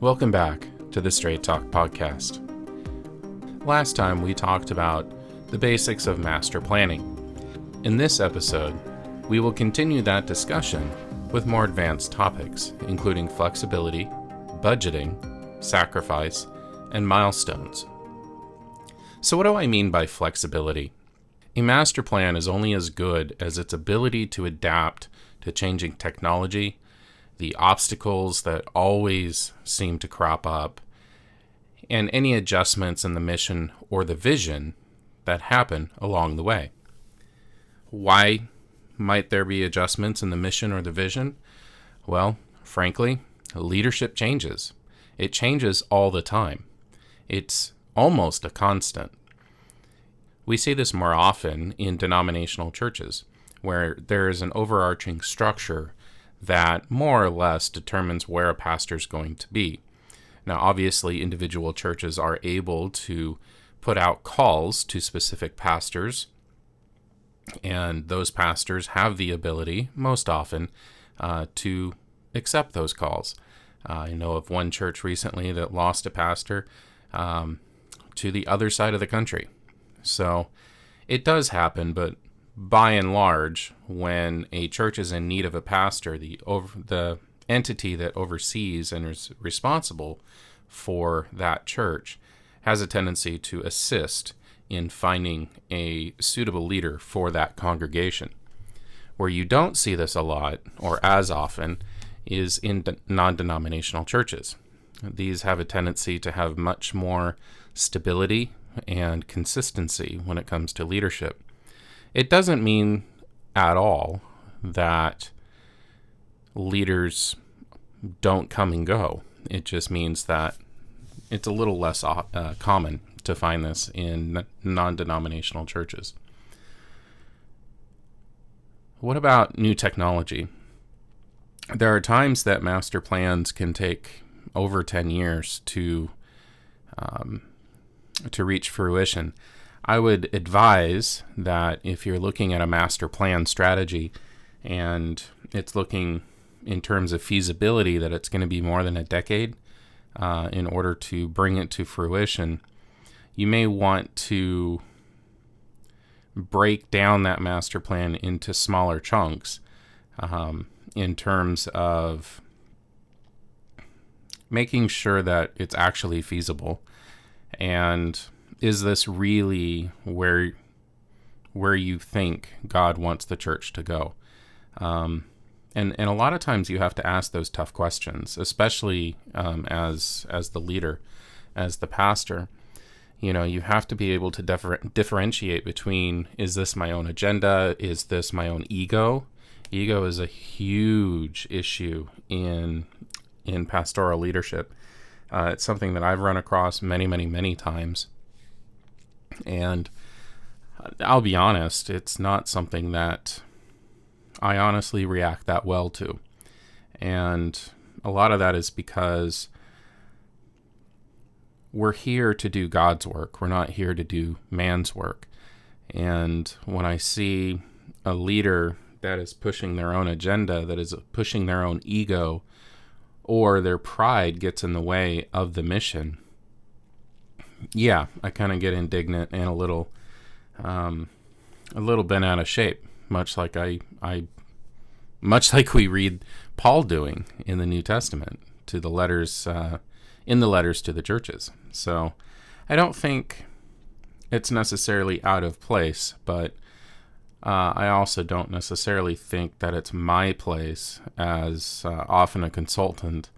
Welcome back to the Straight Talk Podcast. Last time we talked about the basics of master planning. In this episode, we will continue that discussion with more advanced topics, including flexibility, budgeting, sacrifice, and milestones. So what do I mean by flexibility? A master plan is only as good as its ability to adapt to changing technology, the obstacles that always seem to crop up, and any adjustments in the mission or the vision that happen along the way. Why might there be adjustments in the mission or the vision? Well, frankly, leadership changes. It changes all the time. It's almost a constant. We see this more often in denominational churches, where there is an overarching structure that more or less determines where a pastor is going to be. Now, obviously, individual churches are able to put out calls to specific pastors, and those pastors have the ability, most often, to accept those calls. I know of one church recently that lost a pastor to the other side of the country. So it does happen, but by and large, when a church is in need of a pastor, the entity that oversees and is responsible for that church has a tendency to assist in finding a suitable leader for that congregation. Where you don't see this a lot, or as often, is in non-denominational churches. These have a tendency to have much more stability and consistency when it comes to leadership. It doesn't mean at all that leaders don't come and go. It just means that it's a little less common to find this in non-denominational churches. What about new technology? There are times that master plans can take over 10 years to reach fruition. I would advise that if you're looking at a master plan strategy and it's looking in terms of feasibility that it's going to be more than a decade in order to bring it to fruition, you may want to break down that master plan into smaller chunks in terms of making sure that it's actually feasible. And is this really where you think God wants the church to go? And a lot of times you have to ask those tough questions, especially as the leader, as the pastor. You know, you have to be able to differentiate between, is this my own agenda? Is this my own ego? Ego is a huge issue in pastoral leadership. It's something that I've run across many, many, many times. And I'll be honest, it's not something that I honestly react that well to. And a lot of that is because we're here to do God's work. We're not here to do man's work. And when I see a leader that is pushing their own agenda, that is pushing their own ego, or their pride gets in the way of the mission, yeah, I kind of get indignant and a little bent out of shape, much like we read Paul doing in the New Testament to the letters, in the letters to the churches. So I don't think it's necessarily out of place, but I also don't necessarily think that it's my place as often a consultant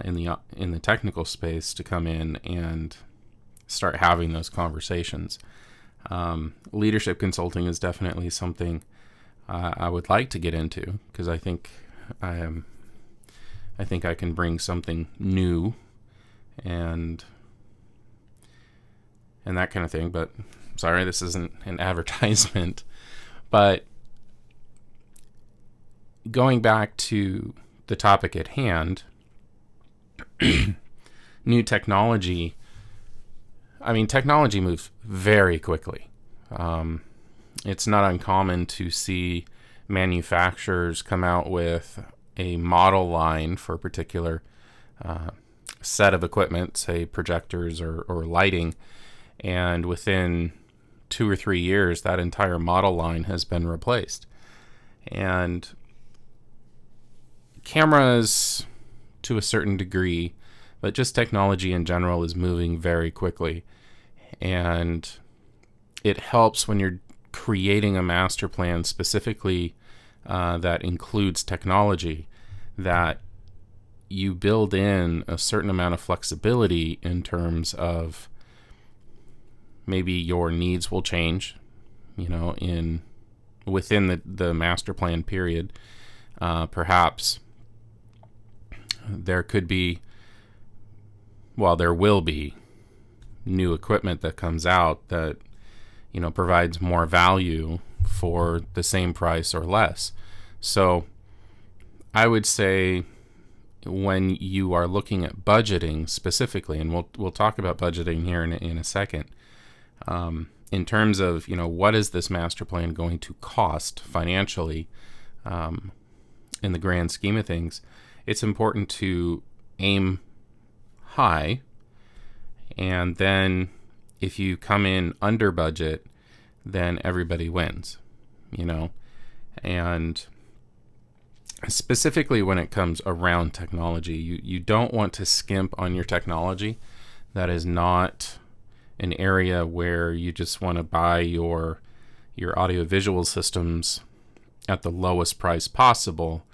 in the technical space to come in and start having those conversations. Leadership consulting is definitely something I would like to get into, because I think I can bring something new and that kind of thing. But sorry, this isn't an advertisement. But going back to the topic at hand, new technology. I mean, technology moves very quickly. It's not uncommon to see manufacturers come out with a model line for a particular set of equipment, say projectors or lighting, and within 2 or 3 years, that entire model line has been replaced. And cameras, to a certain degree, but just technology in general is moving very quickly. And it helps when you're creating a master plan specifically that includes technology, that you build in a certain amount of flexibility in terms of maybe your needs will change, within the master plan period. Perhaps there will be new equipment that comes out that, provides more value for the same price or less. So I would say when you are looking at budgeting specifically, and we'll talk about budgeting here in a second, in terms of, what is this master plan going to cost financially, in the grand scheme of things, it's important to aim high. And then if you come in under budget, then everybody wins, and specifically when it comes around technology, you don't want to skimp on your technology. That is not an area where you just want to buy your audiovisual systems at the lowest price possible,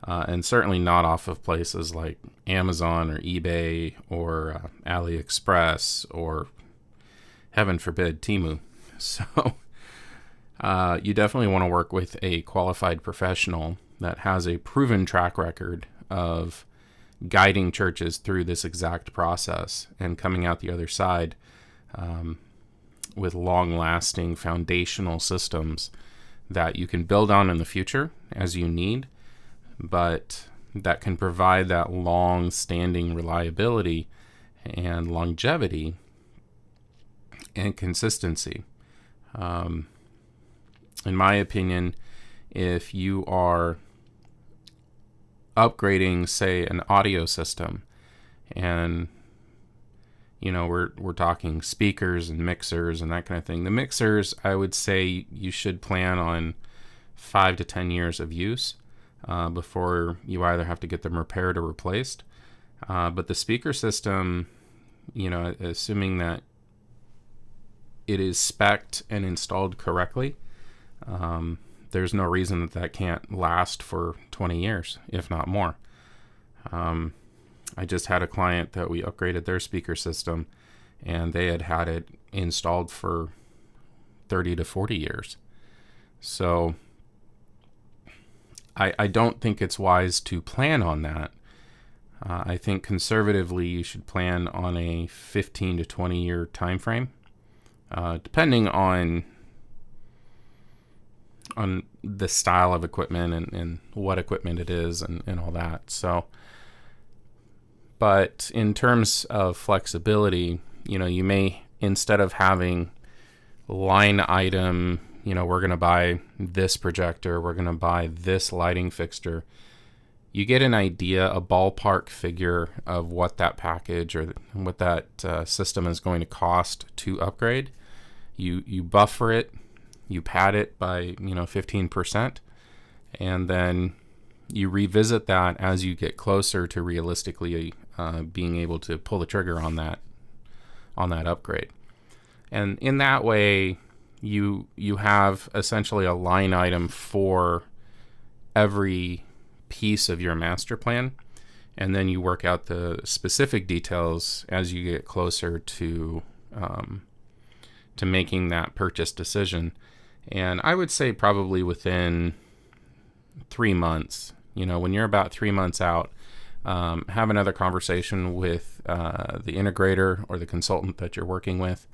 and certainly not off of places like Amazon or eBay or AliExpress or, heaven forbid, Temu. So you definitely want to work with a qualified professional that has a proven track record of guiding churches through this exact process and coming out the other side with long-lasting foundational systems that you can build on in the future as you need, but that can provide that long-standing reliability and longevity and consistency. In my opinion, if you are upgrading, say, an audio system, and we're talking speakers and mixers and that kind of thing. The mixers, I would say you should plan on 5 to 10 years of use before you either have to get them repaired or replaced. But the speaker system, assuming that it is spec'd and installed correctly, there's no reason that can't last for 20 years, if not more. I just had a client that we upgraded their speaker system, and they had it installed for 30 to 40 years. So I don't think it's wise to plan on that. I think conservatively you should plan on a 15 to 20 year time frame, depending on the style of equipment and what equipment it is and all that. So, but in terms of flexibility, you may, instead of having line item, we're going to buy this projector, we're going to buy this lighting fixture, you get an idea, a ballpark figure of what that package or what that system is going to cost to upgrade. You buffer it, you pad it by 15%, and then you revisit that as you get closer to realistically being able to pull the trigger on that upgrade. And in that way, you have essentially a line item for every piece of your master plan, and then you work out the specific details as you get closer to making that purchase decision. And I would say probably within 3 months, when you're about 3 months out, have another conversation with the integrator or the consultant that you're working with,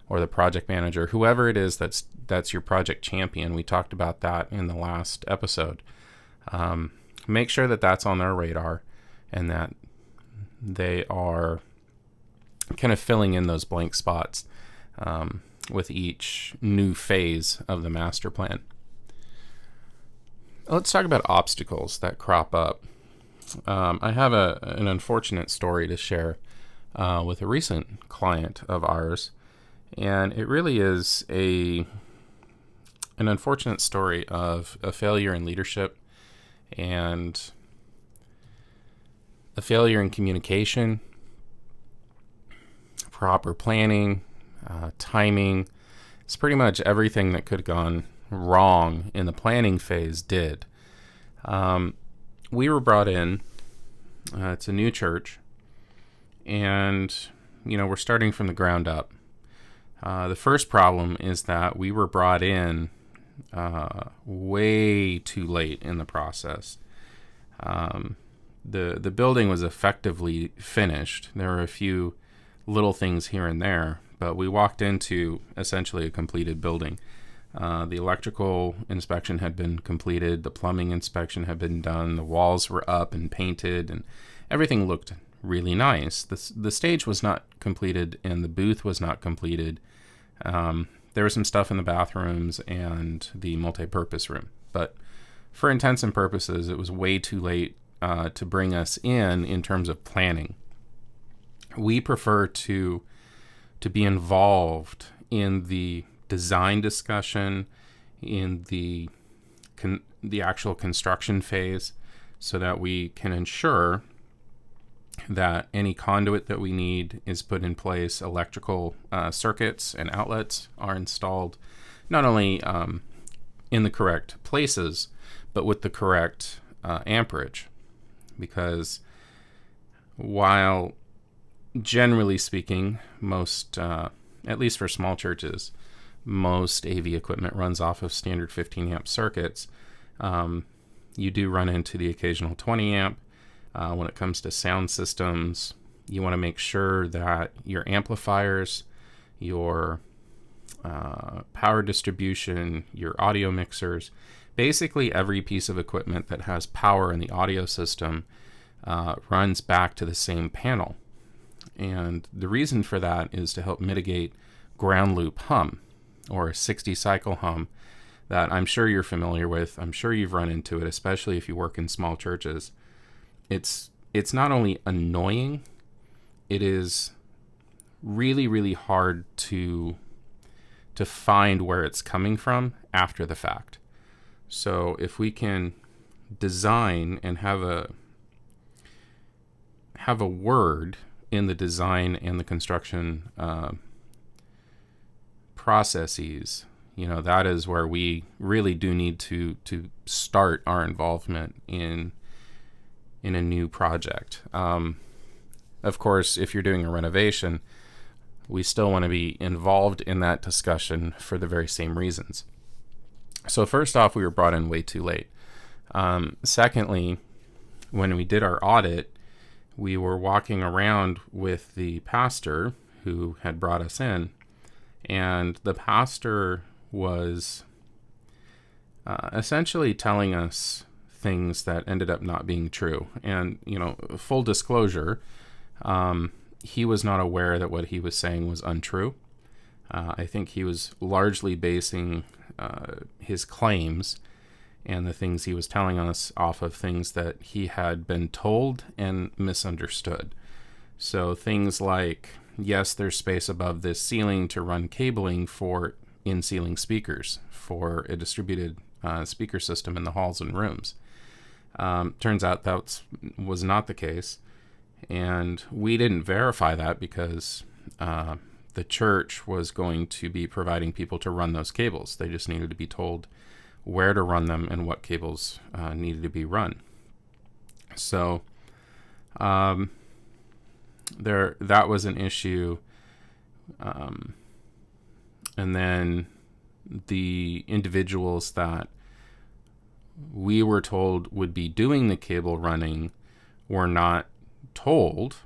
or the project manager, whoever it is that's your project champion. We talked about that in the last episode. Make sure that that's on their radar and that they are kind of filling in those blank spots with each new phase of the master plan. Let's talk about obstacles that crop up. I have an unfortunate story to share with a recent client of ours, and it really is an unfortunate story of a failure in leadership and a failure in communication, proper planning, timing. It's pretty much everything that could have gone wrong in the planning phase did. We were brought in. It's a new church, and we're starting from the ground up. The first problem is that we were brought in way too late in the process. The building was effectively finished. There were a few little things here and there, but we walked into essentially a completed building. The electrical inspection had been completed, the plumbing inspection had been done, the walls were up and painted, and everything looked really nice. The stage was not completed, and the booth was not completed. There was some stuff in the bathrooms and the multi-purpose room, but for intents and purposes, it was way too late to bring us in terms of planning. We prefer to be involved in the design discussion, in the actual construction phase, so that we can ensure that any conduit that we need is put in place, electrical circuits and outlets are installed, not only in the correct places, but with the correct amperage. Because while generally speaking, most, at least for small churches, most AV equipment runs off of standard 15 amp circuits, you do run into the occasional 20 amp. When it comes to sound systems, you want to make sure that your amplifiers, your power distribution, your audio mixers, basically every piece of equipment that has power in the audio system runs back to the same panel. And the reason for that is to help mitigate ground loop hum, or a 60 cycle hum that I'm sure you're familiar with. I'm sure you've run into it, especially if you work in small churches. It's not only annoying, it is really, really hard to find where it's coming from after the fact. So if we can design and have a word in the design and the construction processes, that is where we really do need to start our involvement in a new project. Of course, if you're doing a renovation, we still want to be involved in that discussion for the very same reasons. So first off, we were brought in way too late. Secondly, when we did our audit, we were walking around with the pastor who had brought us in, and the pastor was essentially telling us things that ended up not being true. And, full disclosure, he was not aware that what he was saying was untrue. I think he was largely basing his claims and the things he was telling us off of things that he had been told and misunderstood. So things like, yes, there's space above this ceiling to run cabling for in-ceiling speakers for a distributed speaker system in the halls and rooms. Turns out that was not the case, and we didn't verify that because the church was going to be providing people to run those cables. They just needed to be told where to run them and what cables needed to be run. So that was an issue. And then the individuals that we were told would be doing the cable running were not told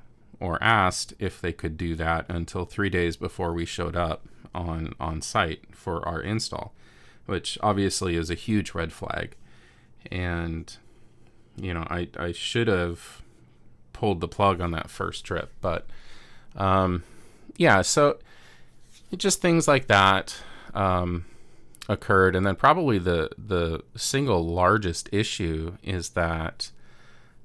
or asked if they could do that until 3 days before we showed up on site for our install, which obviously is a huge red flag. And I should have pulled the plug on that first trip, but so just things like that occurred. And then probably the single largest issue is that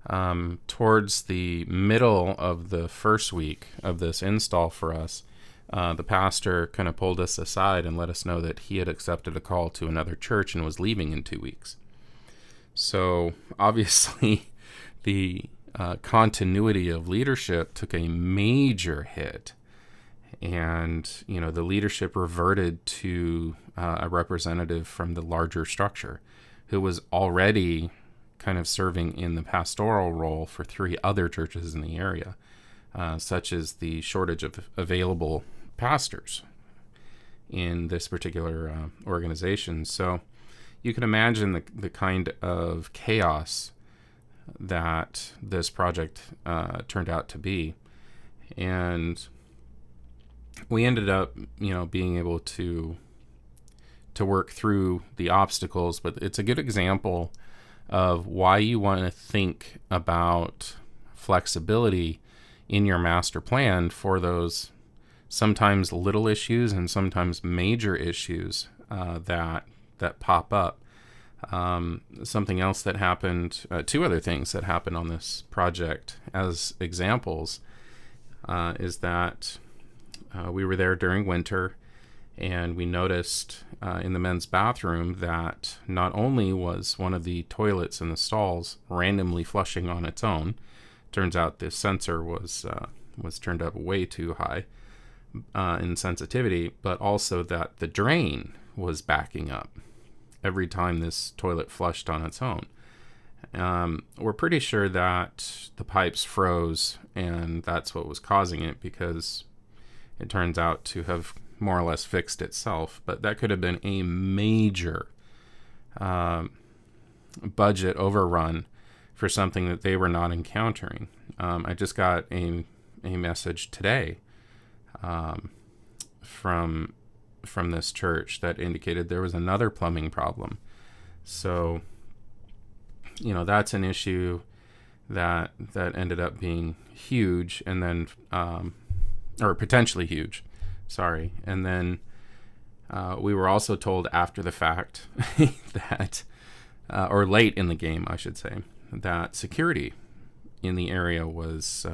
Towards the middle of the first week of this install for us, the pastor kind of pulled us aside and let us know that he had accepted a call to another church and was leaving in 2 weeks. So obviously the continuity of leadership took a major hit. And, the leadership reverted to a representative from the larger structure who was already kind of serving in the pastoral role for 3 other churches in the area, such as the shortage of available pastors in this particular organization. So you can imagine the kind of chaos that this project turned out to be. And we ended up, being able to work through the obstacles, but it's a good example of why you want to think about flexibility in your master plan for those sometimes little issues and sometimes major issues that pop up. Something else that happened, 2 other things that happened on this project as examples, is that we were there during winter, and we noticed in the men's bathroom that not only was one of the toilets in the stalls randomly flushing on its own, turns out the sensor was turned up way too high in sensitivity, but also that the drain was backing up every time this toilet flushed on its own. We're pretty sure that the pipes froze, and that's what was causing it, because it turns out to have more or less fixed itself. But that could have been a major budget overrun for something that they were not encountering. I just got a message today from this church that indicated there was another plumbing problem. So, that's an issue that ended up being huge, and then or potentially huge. Sorry. And then we were also told after the fact that, or late in the game, I should say, that security in the area was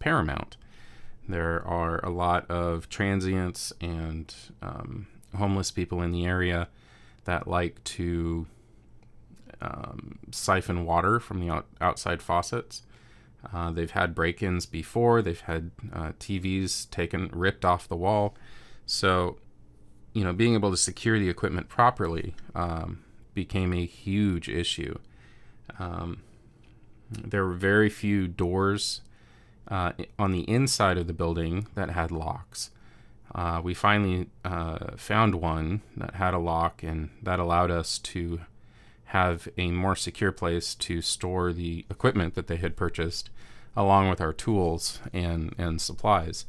paramount. There are a lot of transients and homeless people in the area that like to siphon water from the outside faucets. They've had break-ins before. They've had TVs ripped off the wall. So, being able to secure the equipment properly became a huge issue. There were very few doors on the inside of the building that had locks. We finally found one that had a lock, and that allowed us to have a more secure place to store the equipment that they had purchased, along with our tools and supplies.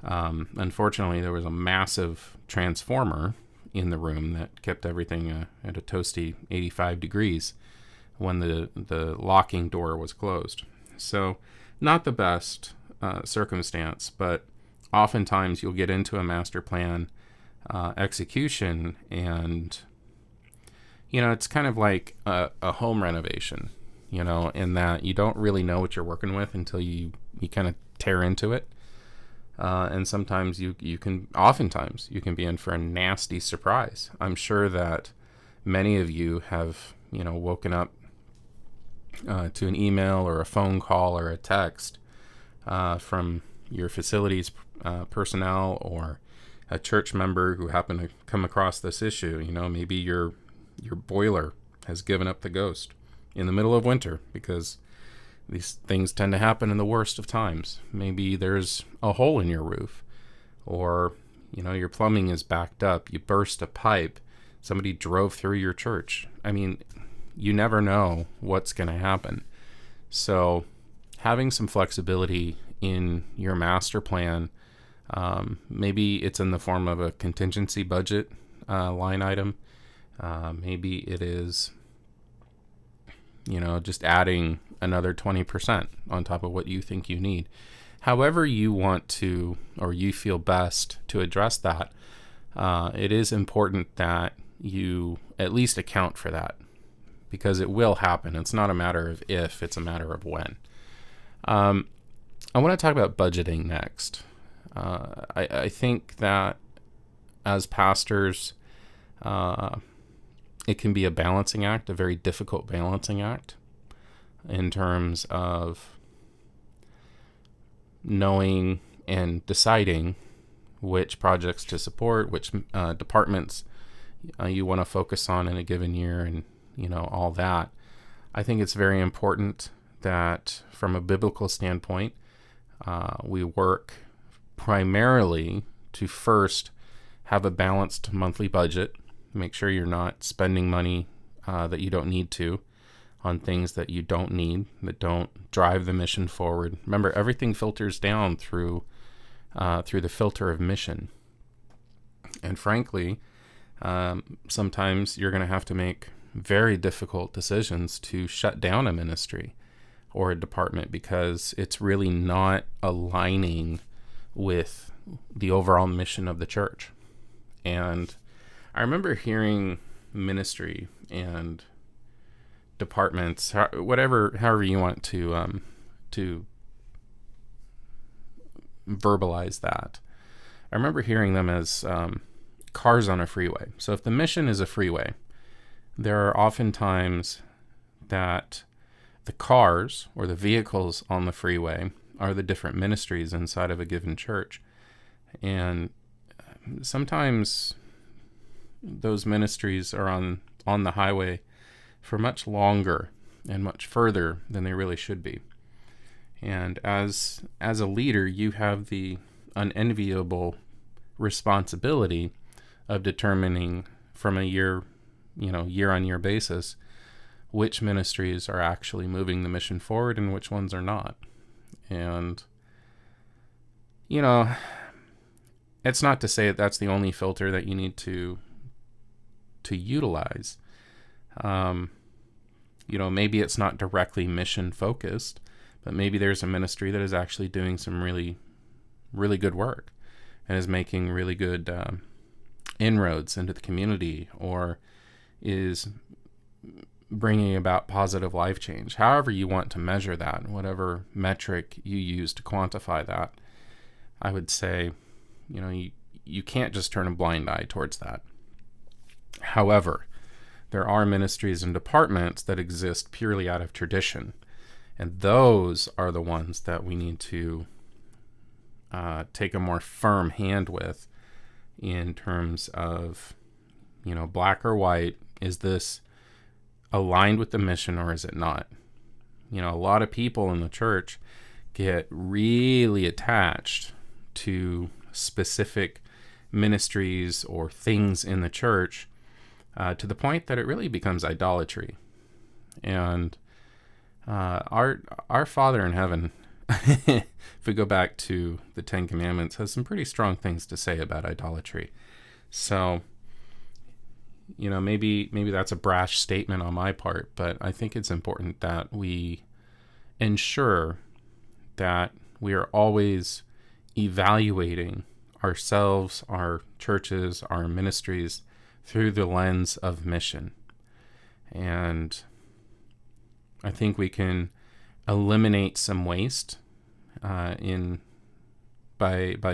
Unfortunately, there was a massive transformer in the room that kept everything at a toasty 85 degrees when the locking door was closed. So not the best circumstance, but oftentimes you'll get into a master plan execution, and it's kind of like a home renovation, in that you don't really know what you're working with until you kind of tear into it. And sometimes oftentimes you can be in for a nasty surprise. I'm sure that many of you have, woken up to an email or a phone call or a text from your facilities personnel or a church member who happened to come across this issue. Maybe your boiler has given up the ghost in the middle of winter, because these things tend to happen in the worst of times. Maybe there's a hole in your roof, or your plumbing is backed up. You burst a pipe. Somebody drove through your church. I mean, you never know what's going to happen. So having some flexibility in your master plan, maybe it's in the form of a contingency budget line item. Maybe it is, just adding another 20% on top of what you think you need. However you want to, or you feel best to address that, it is important that you at least account for that, because it will happen. It's not a matter of if, it's a matter of when. I want to talk about budgeting next. I think that as pastors, it can be a balancing act, a very difficult balancing act, in terms of knowing and deciding which projects to support, which departments you want to focus on in a given year, and all that. I think it's very important that from a biblical standpoint, we work primarily to first have a balanced monthly budget. Make sure you're not spending money that you don't need to on things that you don't need, that don't drive the mission forward. Remember, everything filters down through the filter of mission. And frankly, sometimes you're going to have to make very difficult decisions to shut down a ministry or a department because it's really not aligning with the overall mission of the church. And I remember hearing ministry and departments, however you want to verbalize that. I remember hearing them as cars on a freeway. So if the mission is a freeway, there are often times that the cars or the vehicles on the freeway are the different ministries inside of a given church. And sometimes those ministries are on the highway for much longer and much further than they really should be. And as a leader, you have the unenviable responsibility of determining from a year-on-year basis which ministries are actually moving the mission forward and which ones are not. And it's not to say that that's the only filter that you need to utilize. Maybe it's not directly mission focused, but maybe there's a ministry that is actually doing some really, really good work and is making really good inroads into the community, or is bringing about positive life change. However you want to measure that, whatever metric you use to quantify that, I would say, you can't just turn a blind eye towards that. However, there are ministries and departments that exist purely out of tradition, and those are the ones that we need to take a more firm hand with in terms of, black or white. Is this aligned with the mission or is it not? A lot of people in the church get really attached to specific ministries or things in the church to the point that it really becomes idolatry. And our Father in heaven, if we go back to the Ten Commandments, has some pretty strong things to say about idolatry. So, maybe that's a brash statement on my part, but I think it's important that we ensure that we are always evaluating ourselves, our churches, our ministries through the lens of mission. And I think we can eliminate some waste by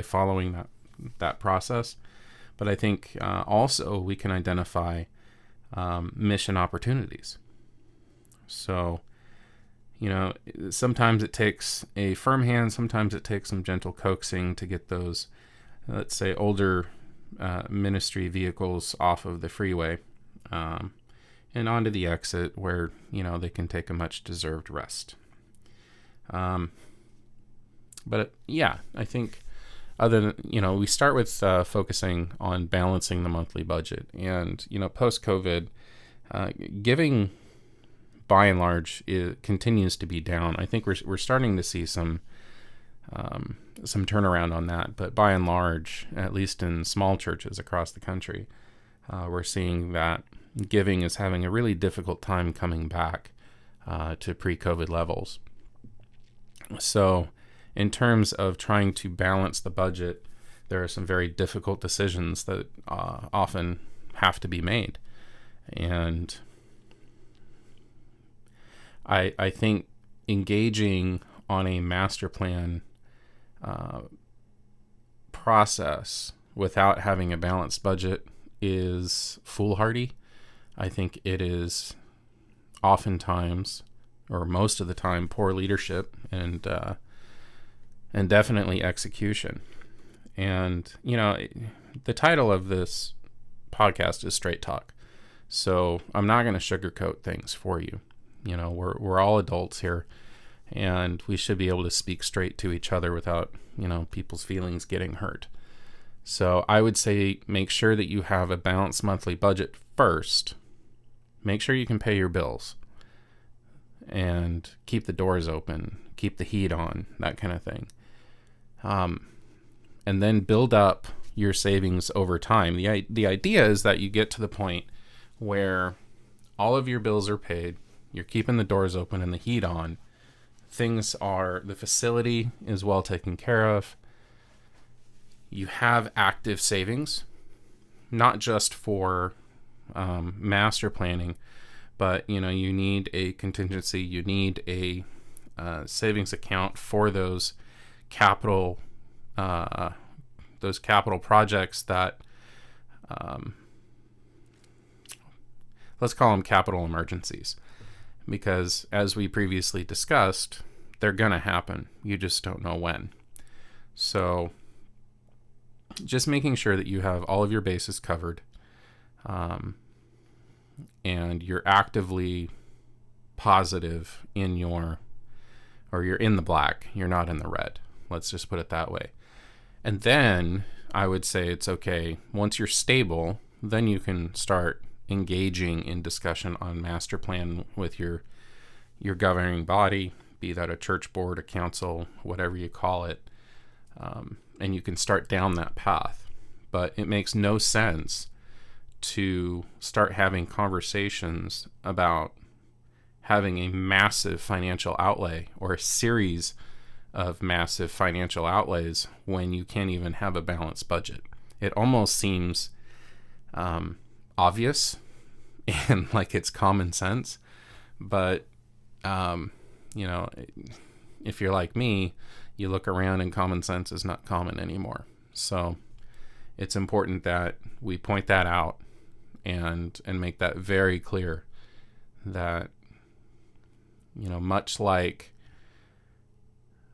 following that process. But I think also we can identify mission opportunities. So, sometimes it takes a firm hand, sometimes it takes some gentle coaxing to get those, let's say, older ministry vehicles off of the freeway and onto the exit where, they can take a much deserved rest. I think other than, we start with focusing on balancing the monthly budget. And, post-COVID, giving, by and large, it continues to be down. I think we're starting to see some turnaround on that. But by and large, at least in small churches across the country, we're seeing that giving is having a really difficult time coming back to pre-COVID levels. So in terms of trying to balance the budget, there are some very difficult decisions that often have to be made. And, I think engaging on a master plan process without having a balanced budget is foolhardy. I think it is oftentimes, or most of the time, poor leadership and definitely execution. And the title of this podcast is Straight Talk, so I'm not going to sugarcoat things for you. We're all adults here, and we should be able to speak straight to each other without people's feelings getting hurt. So I would say make sure that you have a balanced monthly budget first. Make sure you can pay your bills and keep the doors open, keep the heat on, that kind of thing. And then build up your savings over time. The idea is that you get to the point where all of your bills are paid, you're keeping the doors open and the heat on. The facility is well taken care of. You have active savings, not just for master planning, but you need a contingency. You need a savings account for those capital projects that let's call them capital emergencies, because as we previously discussed, they're gonna happen. You just don't know when. So just making sure that you have all of your bases covered, and you're actively positive you're in the black, you're not in the red. Let's just put it that way. And then I would say it's okay, once you're stable, then you can start engaging in discussion on master plan with your governing body, be that a church board, a council, whatever you call it. And you can start down that path. But it makes no sense to start having conversations about having a massive financial outlay or a series of massive financial outlays when you can't even have a balanced budget. It almost seems obvious and like it's common sense, but if you're like me, you look around and common sense is not common anymore. So it's important that we point that out and make that very clear that, much like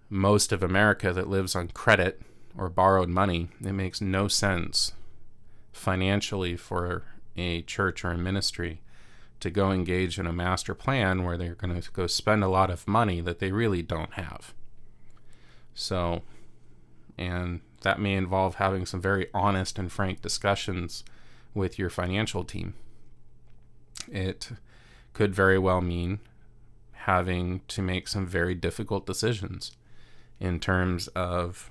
most of America that lives on credit or borrowed money, it makes no sense financially for a church or a ministry to go engage in a master plan where they're going to go spend a lot of money that they really don't have. So, and that may involve having some very honest and frank discussions with your financial team. It could very well mean having to make some very difficult decisions in terms of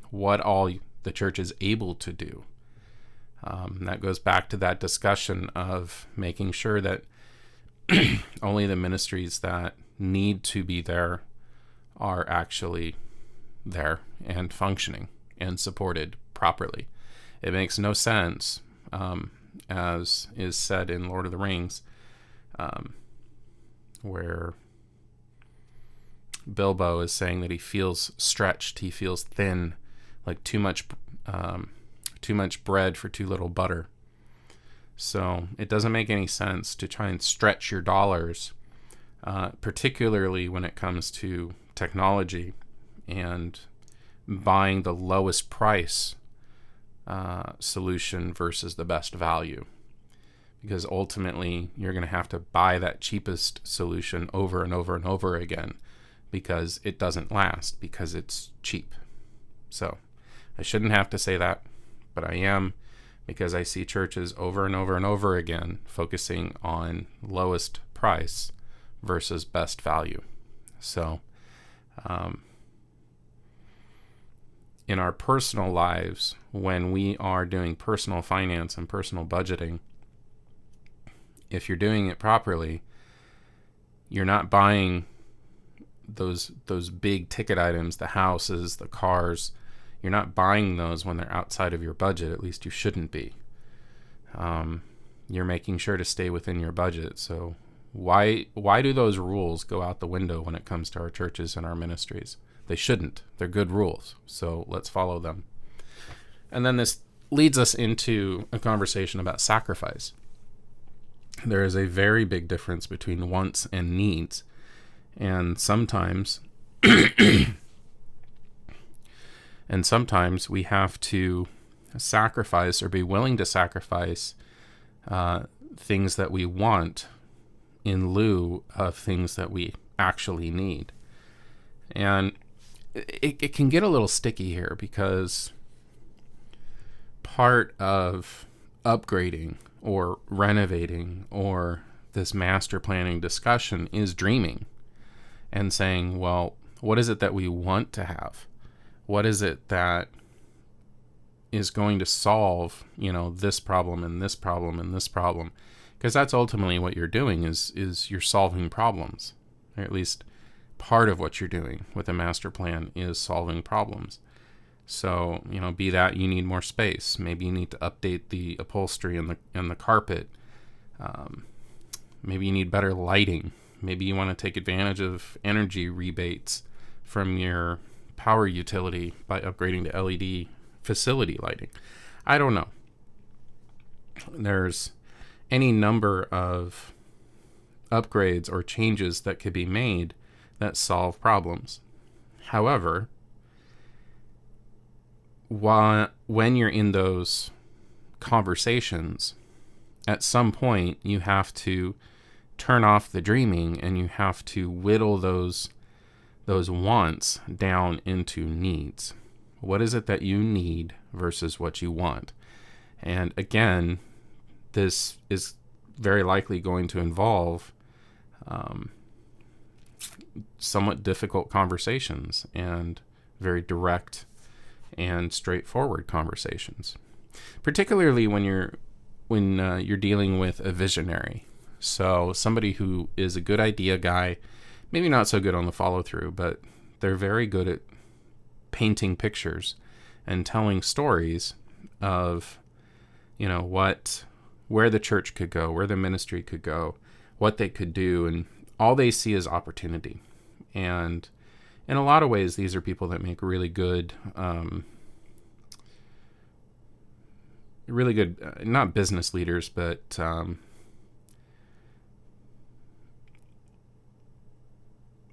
what all the church is able to do. That goes back to that discussion of making sure that only the ministries that need to be there are actually there and functioning and supported properly. It makes no sense, as is said in Lord of the Rings, where Bilbo is saying that he feels stretched, he feels thin, like too much bread for too little butter. So it doesn't make any sense to try and stretch your dollars, particularly when it comes to technology and buying the lowest price solution versus the best value. Because ultimately you're going to have to buy that cheapest solution over and over and over again because it doesn't last, because it's cheap. So I shouldn't have to say that, but I am, because I see churches over and over and over again focusing on lowest price versus best value. So in our personal lives, when we are doing personal finance and personal budgeting, if you're doing it properly, you're not buying those big ticket items, the houses, the cars. You're not buying those when they're outside of your budget. At least you shouldn't be. You're making sure to stay within your budget. So Why do those rules go out the window when it comes to our churches and our ministries? They shouldn't. They're good rules. So let's follow them. And then this leads us into a conversation about sacrifice. There is a very big difference between wants and needs. And sometimes we have to sacrifice or be willing to sacrifice things that we want in lieu of things that we actually need. And it can get a little sticky here, because part of upgrading or renovating or this master planning discussion is dreaming and saying, well, what is it that we want to have? What is it that is going to solve, this problem and this problem and this problem? Because that's ultimately what you're doing is you're solving problems, or at least part of what you're doing with a master plan is solving problems. So, be that you need more space. Maybe you need to update the upholstery and the carpet. Maybe you need better lighting. Maybe you want to take advantage of energy rebates from your power utility by upgrading to LED facility lighting. I don't know. There's any number of upgrades or changes that could be made that solve problems. However, when you're in those conversations, at some point you have to turn off the dreaming and you have to whittle those wants down into needs. What is it that you need versus what you want? And again, this is very likely going to involve somewhat difficult conversations and very direct and straightforward conversations, particularly when you're dealing with a visionary. So somebody who is a good idea guy, maybe not so good on the follow through, but they're very good at painting pictures and telling stories of, where the church could go, where the ministry could go, what they could do, and all they see is opportunity. And in a lot of ways, these are people that make really good, not business leaders, but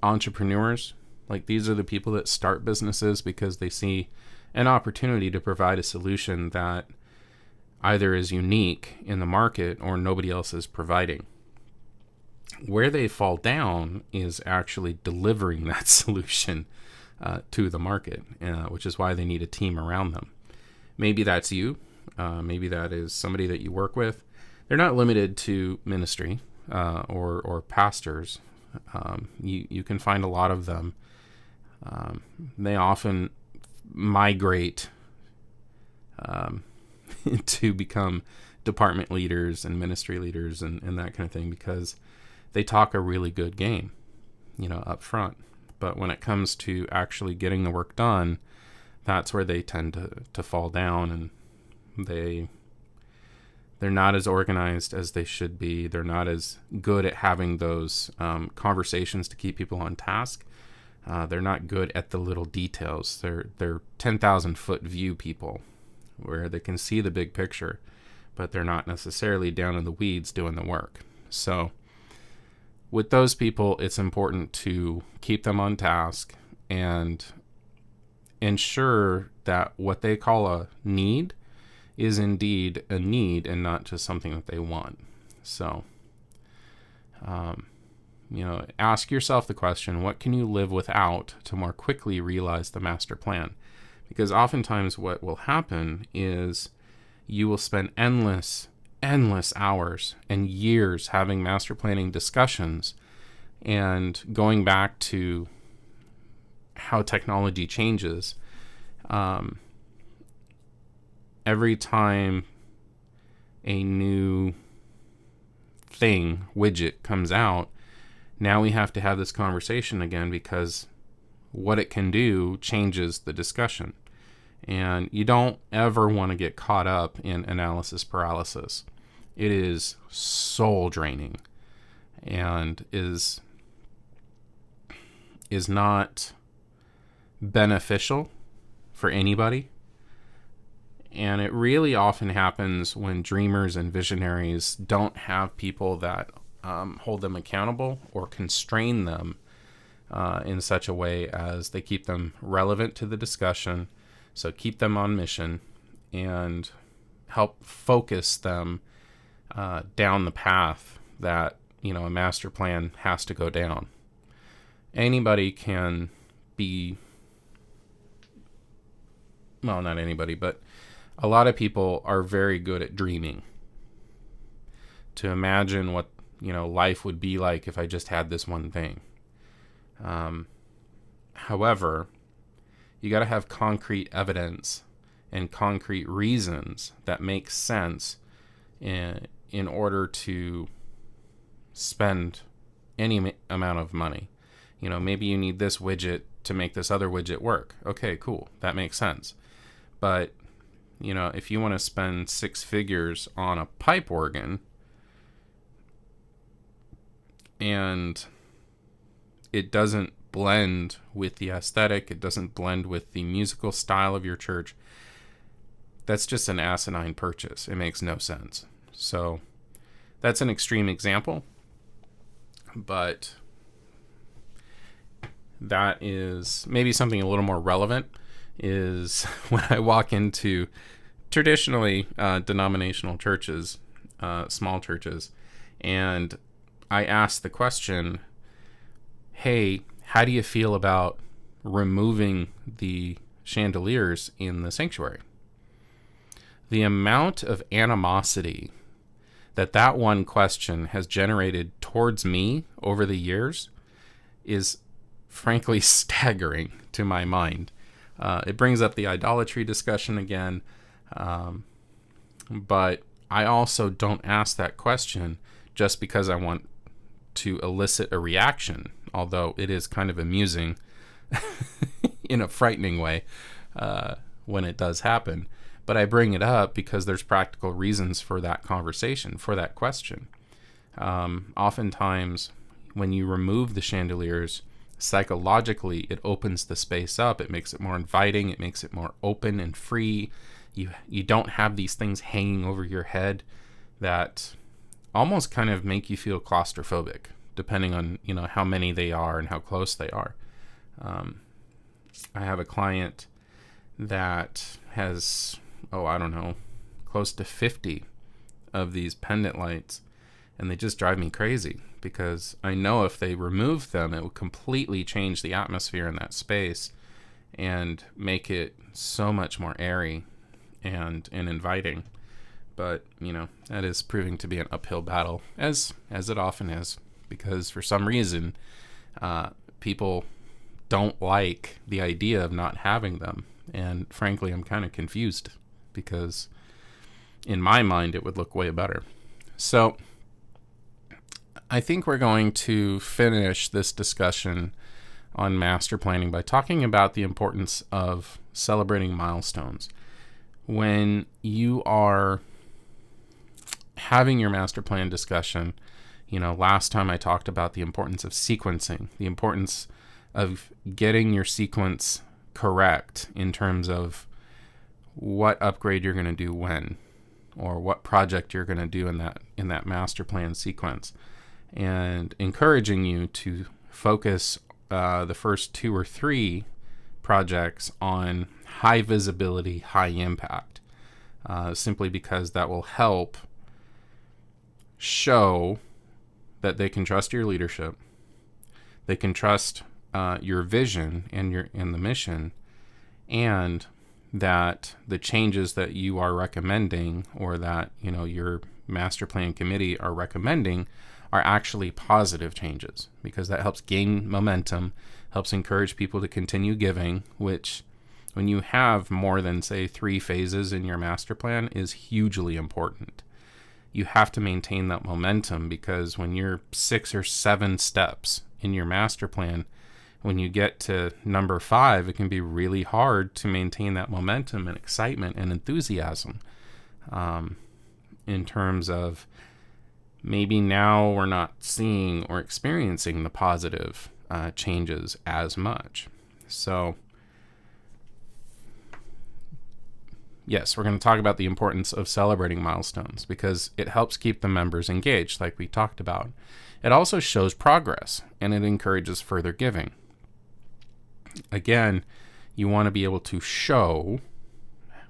entrepreneurs. Like, these are the people that start businesses because they see an opportunity to provide a solution that either is unique in the market or nobody else is providing. Where they fall down is actually delivering that solution to the market, which is why they need a team around them. Maybe that's you. Maybe that is somebody that you work with. They're not limited to ministry or pastors. You can find a lot of them. They often migrate to become department leaders and ministry leaders and that kind of thing, because they talk a really good game, up front. But when it comes to actually getting the work done, that's where they tend to fall down, and they're not as organized as they should be. They're not as good at having those conversations to keep people on task. They're not good at the little details. They're 10,000 foot view people, where they can see the big picture, but they're not necessarily down in the weeds doing the work. So with those people, it's important to keep them on task and ensure that what they call a need is indeed a need and not just something that they want. So, ask yourself the question, what can you live without to more quickly realize the master plan? Because oftentimes what will happen is you will spend endless hours and years having master planning discussions and going back to how technology changes. Every time a new widget comes out, now we have to have this conversation again, because what it can do changes the discussion. And you don't ever want to get caught up in analysis paralysis. It is soul draining. and is not beneficial for anybody. And it really often happens when dreamers and visionaries don't have people that hold them accountable or constrain them in such a way as they keep them relevant to the discussion, so keep them on mission and help focus them down the path that, a master plan has to go down. Anybody can be, well, not anybody, but a lot of people are very good at dreaming, to imagine what, life would be like if I just had this one thing. However, you got to have concrete evidence and concrete reasons that make sense in order to spend any amount of money. Maybe you need this widget to make this other widget work. Okay, cool. That makes sense. But, if you want to spend 6 figures on a pipe organ and it doesn't blend with the aesthetic, it doesn't blend with the musical style of your church, that's just an asinine purchase. It makes no sense. So that's an extreme example, but that is maybe something a little more relevant is when I walk into traditionally denominational churches, small churches, and I ask the question, hey, how do you feel about removing the chandeliers in the sanctuary? The amount of animosity that one question has generated towards me over the years is frankly staggering to my mind. It brings up the idolatry discussion again, but I also don't ask that question just because I want to elicit a reaction, although it is kind of amusing in a frightening way when it does happen. But I bring it up because there's practical reasons for that conversation, for that question. Oftentimes, when you remove the chandeliers, psychologically, it opens the space up. It makes it more inviting. It makes it more open and free. You don't have these things hanging over your head that almost kind of make you feel claustrophobic, depending on, how many they are and how close they are. I have a client that has, close to 50 of these pendant lights, and they just drive me crazy because I know if they remove them, it would completely change the atmosphere in that space and make it so much more airy and inviting. But, that is proving to be an uphill battle, as it often is, because for some reason, people don't like the idea of not having them. And frankly, I'm kind of confused because in my mind, it would look way better. So I think we're going to finish this discussion on master planning by talking about the importance of celebrating milestones. When you are having your master plan discussion, last time I talked about the importance of sequencing, the importance of getting your sequence correct in terms of what upgrade you're going to do when, or what project you're going to do in that master plan sequence, and encouraging you to focus the first 2 or 3 projects on high visibility, high impact, simply because that will help show that they can trust your leadership, they can trust your vision and the mission, and that the changes that you are recommending, or that your master plan committee are recommending, are actually positive changes, because that helps gain momentum, helps encourage people to continue giving, which when you have more than, say, 3 phases in your master plan is hugely important. You have to maintain that momentum, because when you're 6 or 7 steps in your master plan, when you get to number 5, it can be really hard to maintain that momentum and excitement and enthusiasm in terms of maybe now we're not seeing or experiencing the positive changes as much. So, yes, we're going to talk about the importance of celebrating milestones because it helps keep the members engaged, like we talked about. It also shows progress, and it encourages further giving. Again, you want to be able to show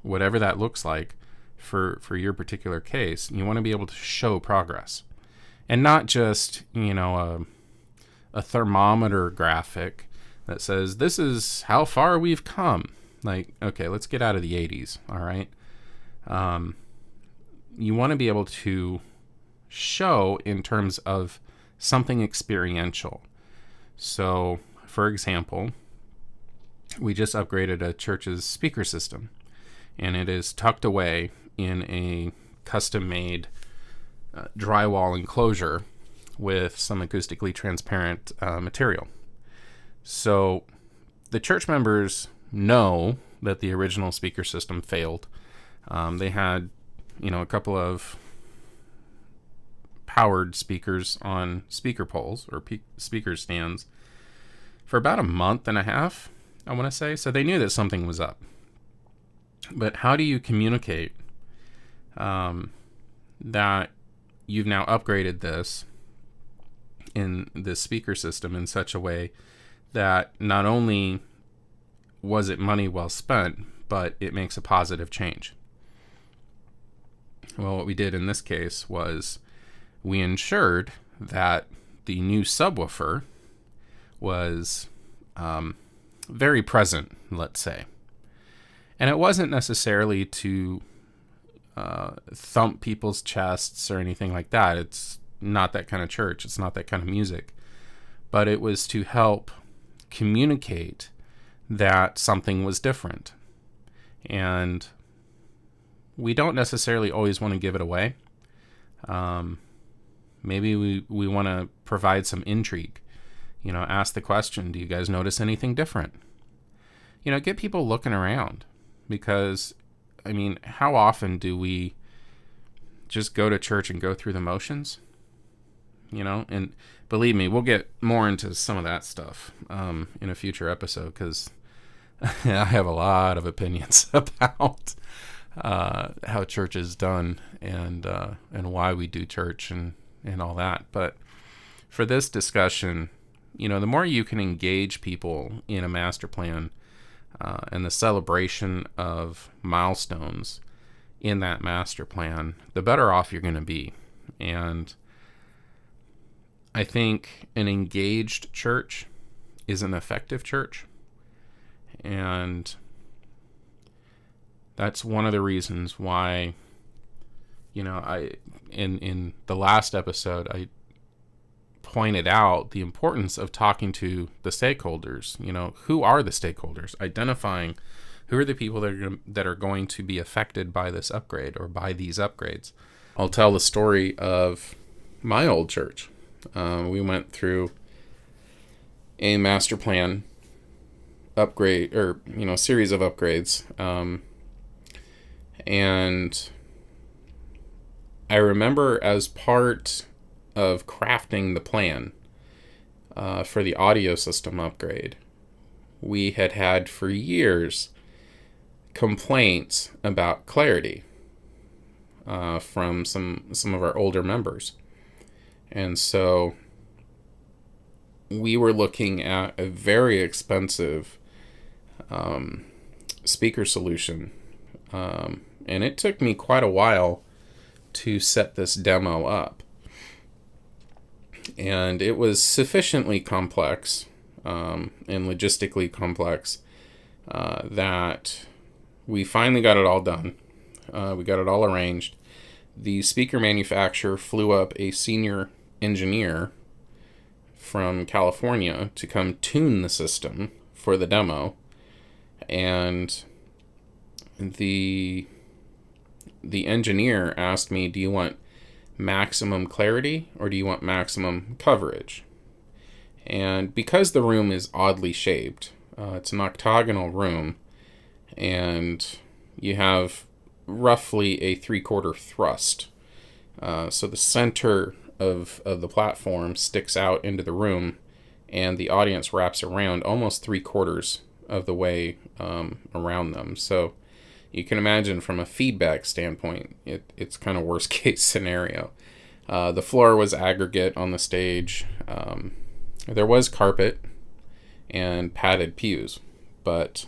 whatever that looks like for your particular case. You want to be able to show progress, and not just, a thermometer graphic that says this is how far we've come. Like, okay, let's get out of the 80s. All right. You want to be able to show in terms of something experiential. So, for example, we just upgraded a church's speaker system, and it is tucked away in a custom-made drywall enclosure with some acoustically transparent material. So the church members know that the original speaker system failed. They had, a couple of powered speakers on speaker poles or speaker stands for about a month and a half, I want to say. So they knew that something was up. But how do you communicate that you've now upgraded this in this speaker system in such a way that not only was it money well spent, but it makes a positive change? Well, what we did in this case was we ensured that the new subwoofer was very present, let's say. And it wasn't necessarily to thump people's chests or anything like that. It's not that kind of church. It's not that kind of music. But it was to help communicate that something was different. And we don't necessarily always want to give it away. Maybe we want to provide some intrigue. Ask the question, do you guys notice anything different? Get people looking around. Because, how often do we just go to church and go through the motions? And believe me, we'll get more into some of that stuff in a future episode, because I have a lot of opinions about how church is done and why we do church and all that. But for this discussion, the more you can engage people in a master plan and the celebration of milestones in that master plan, the better off you're going to be. And I think an engaged church is an effective church. And that's one of the reasons why, I in the last episode, I pointed out the importance of talking to the stakeholders. Who are the stakeholders? Identifying who are the people that are going to be affected by this upgrade or by these upgrades. I'll tell the story of my old church. We went through a master plan upgrade, or series of upgrades, and I remember as part of crafting the plan for the audio system upgrade, we had for years complaints about clarity from some of our older members. And so we were looking at a very expensive speaker solution. And it took me quite a while to set this demo up. And it was sufficiently complex and logistically complex that we finally got it all done. We got it all arranged. The speaker manufacturer flew up a senior engineer from California to come tune the system for the demo. And the engineer asked me, do you want maximum clarity or do you want maximum coverage? And because the room is oddly shaped, it's an octagonal room, and you have roughly a 3/4 thrust. So the center of the platform sticks out into the room, and the audience wraps around almost 3/4 of the way around them. So you can imagine from a feedback standpoint, it's kind of worst case scenario. The floor was aggregate on the stage. There was carpet and padded pews, but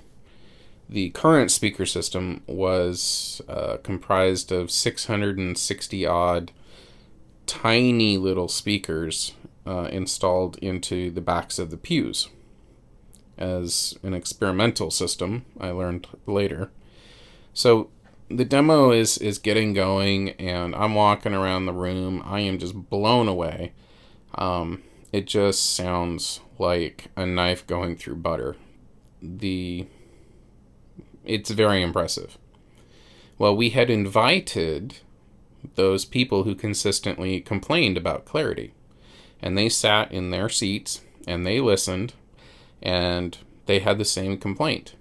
the current speaker system was comprised of 660 odd tiny little speakers installed into the backs of the pews as an experimental system, I learned later. So the demo is getting going, and I'm walking around the room. I am just blown away. It just sounds like a knife going through butter. It's very impressive. Well, we had invited those people who consistently complained about clarity, and they sat in their seats and they listened, and they had the same complaint.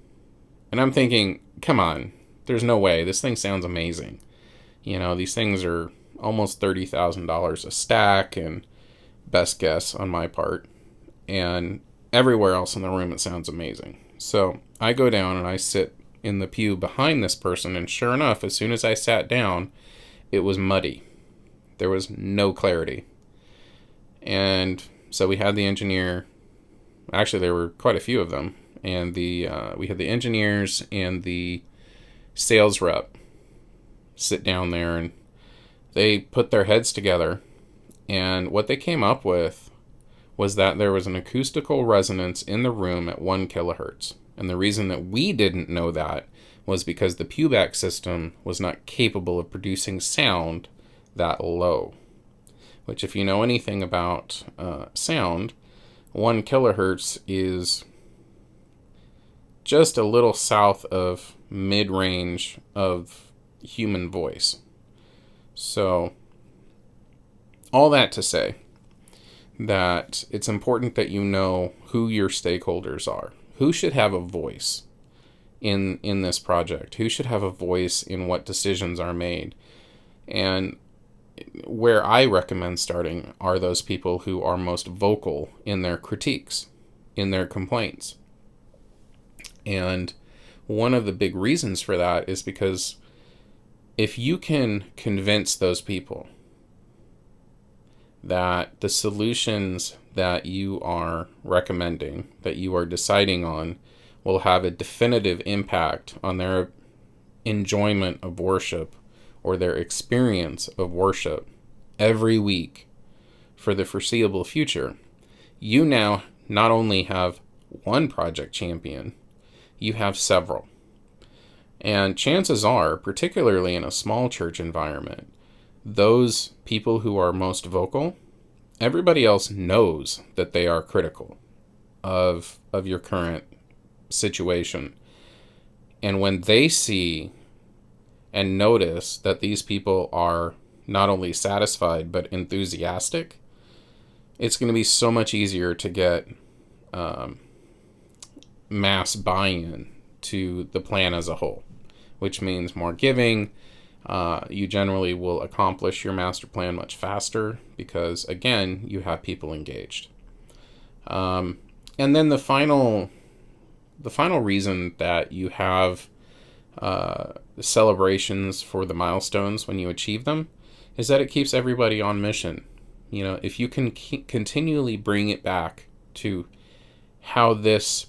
And I'm thinking, come on, there's no way. This thing sounds amazing. These things are almost $30,000 a stack, and best guess on my part. And everywhere else in the room, it sounds amazing. So I go down and I sit in the pew behind this person, and sure enough, as soon as I sat down, it was muddy. There was no clarity. And so we had the engineer, actually there were quite a few of them, and we had the engineers and the sales rep sit down there, and they put their heads together, and what they came up with was that there was an acoustical resonance in the room at 1 kilohertz. And the reason that we didn't know that was because the pewback system was not capable of producing sound that low. Which, if you know anything about sound, 1 kilohertz is just a little south of mid-range of human voice. So, all that to say that it's important that you know who your stakeholders are. Who should have a voice in this project? Who should have a voice in what decisions are made? And where I recommend starting are those people who are most vocal in their critiques, in their complaints. And one of the big reasons for that is because if you can convince those people that the solutions that you are recommending, that you are deciding on, will have a definitive impact on their enjoyment of worship or their experience of worship every week for the foreseeable future, you now not only have one project champion, you have several. And chances are, particularly in a small church environment, those people who are most vocal, everybody else knows that they are critical of your current situation. And when they see and notice that these people are not only satisfied but enthusiastic, it's going to be so much easier to get mass buy-in to the plan as a whole, which means more giving. You generally will accomplish your master plan much faster because, again, you have people engaged. And then the final reason that you have celebrations for the milestones when you achieve them is that it keeps everybody on mission. If you can continually bring it back to how this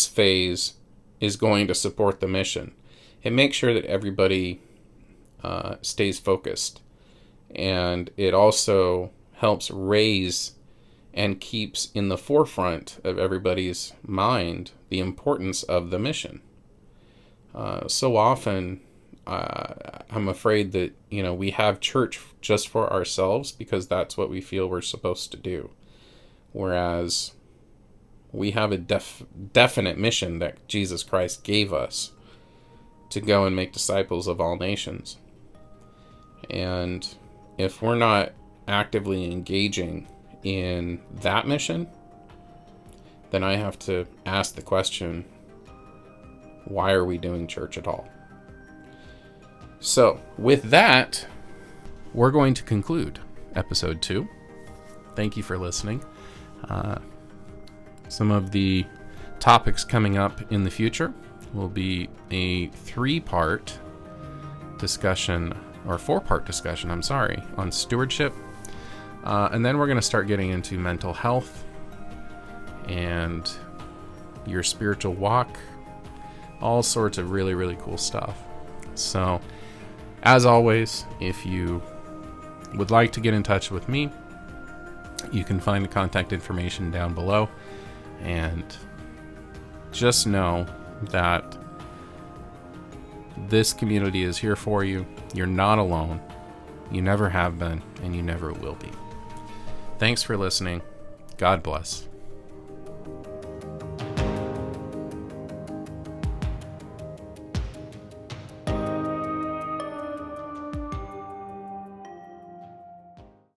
phase is going to support the mission, it makes sure that everybody stays focused, and it also helps raise and keeps in the forefront of everybody's mind the importance of the mission. So often, I'm afraid that we have church just for ourselves because that's what we feel we're supposed to do, whereas we have a definite mission that Jesus Christ gave us to go and make disciples of all nations. And if we're not actively engaging in that mission, then I have to ask the question, why are we doing church at all? So, with that, we're going to conclude. episode 2. Thank you for listening. Some of the topics coming up in the future will be a 3-part discussion, or 4-part discussion, on stewardship. And then we're going to start getting into mental health and your spiritual walk, all sorts of really, really cool stuff. So, as always, if you would like to get in touch with me, you can find the contact information down below. And just know that this community is here for you. You're not alone. You never have been, and you never will be. Thanks for listening. God bless.